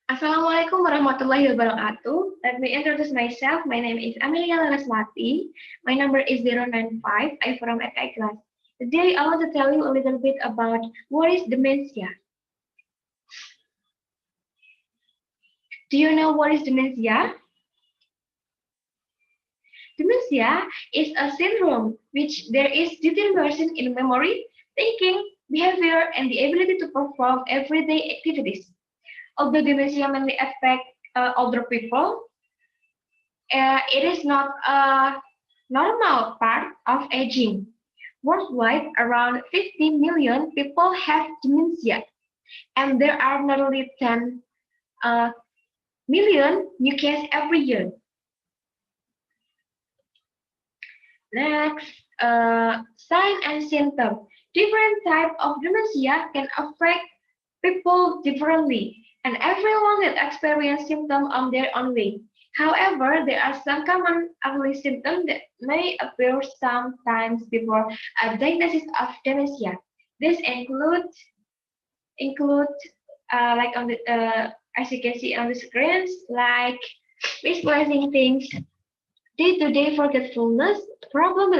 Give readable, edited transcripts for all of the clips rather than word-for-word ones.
Assalamualaikum warahmatullahi wabarakatuh. Let me introduce myself. My name is Amelia Laraswati. My number is 095. I'm from FI class. Today, I want to tell you a little bit about what is dementia. Do you know what is dementia? Dementia is a syndrome which there is deterioration in memory, thinking, behavior, and the ability to perform everyday activities. Although dementia mainly affects older people, it is not a normal part of aging. Worldwide, around 50 million people have dementia, and there are nearly 10 uh, million new cases every year. Next, sign and symptom. Different types of dementia can affect people differently, and everyone will experience symptoms on their own way. However, there are some common early symptoms that may appear sometimes before a diagnosis of dementia. This include like on the as you can see on the screens, like misplacing things, day-to-day forgetfulness, problem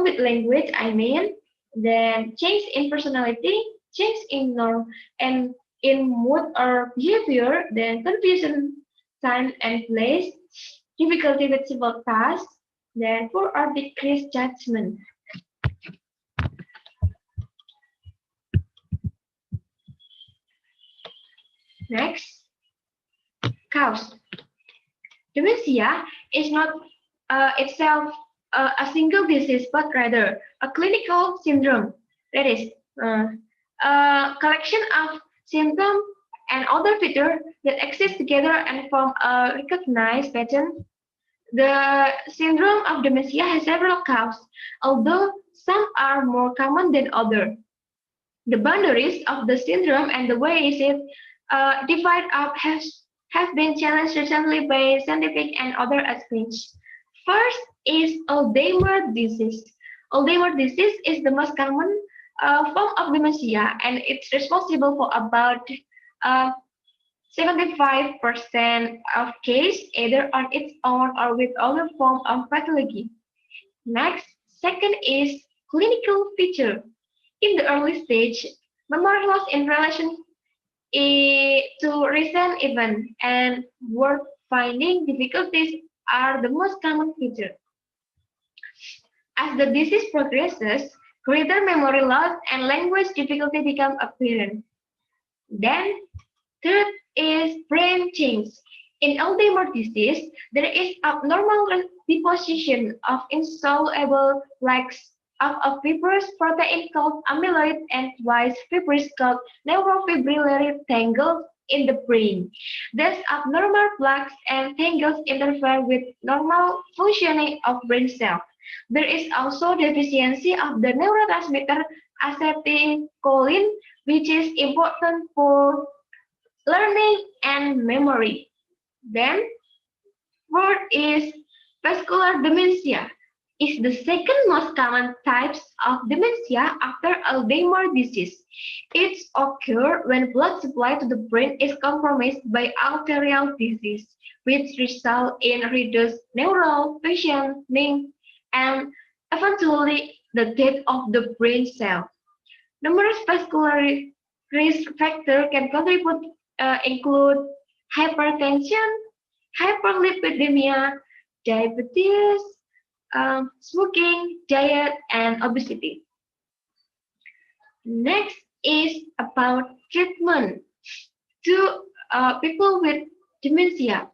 with language, I mean, then change in personality, change in norm and in mood or behavior, then confusion, time and place, difficulty with simple tasks, then poor or decreased judgment. Next, cause. Dementia is not itself a single disease, but rather a clinical syndrome. That is uh, a collection of symptoms and other features that exist together and form a recognized pattern. The syndrome of dementia has several causes, although some are more common than others. The boundaries of the syndrome and the ways it divide up have been challenged recently by scientific and other experts. First is Alzheimer's disease. Alzheimer's disease is the most common form of dementia, and it's responsible for about uh, 75% of cases, either on its own or with other form of pathology. Next, second is clinical feature. In the early stage, memory loss in relation to recent events and word finding difficulties are the most common feature. As the disease progresses, greater memory loss and language difficulty become apparent. Then, third is brain change. In Alzheimer's disease, there is abnormal deposition of insoluble plaques of a fibrous protein called amyloid and twice fibrous called neurofibrillary tangles in the brain. These abnormal plaques and tangles interfere with normal functioning of brain cells. There is also deficiency of the neurotransmitter acetylcholine, which is important for learning and memory. Then, fourth is vascular dementia. Is the second most common types of dementia after Alzheimer's disease. It occurs when blood supply to the brain is compromised by arterial disease, which result in reduced neural functioning and eventually the death of the brain cell. Numerous vascular risk factors can contribute include hypertension, hyperlipidemia, diabetes, smoking, diet, and obesity. Next is about treatment to people with dementia.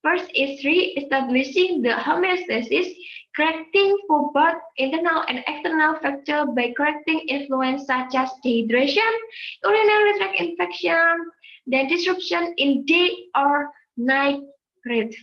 First is re-establishing the homeostasis, correcting for both internal and external factors by correcting influence such as dehydration, urinary tract infection, then disruption in day or night rhythm.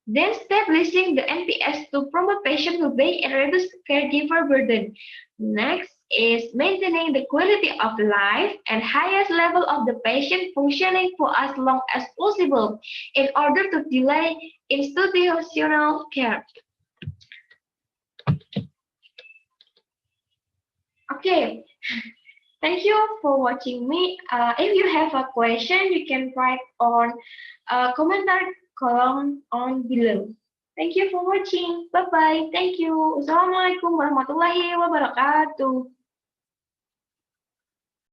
Then establishing the NPS to promote patient well-being and reduce caregiver burden. Next is maintaining the quality of life and highest level of the patient functioning for as long as possible in order to delay institutional care. Okay, Thank you for watching me. If you have a question, you can write on commentary column on below. Thank you for watching. Bye bye. Thank you. Assalamualaikum warahmatullahi wabarakatuh.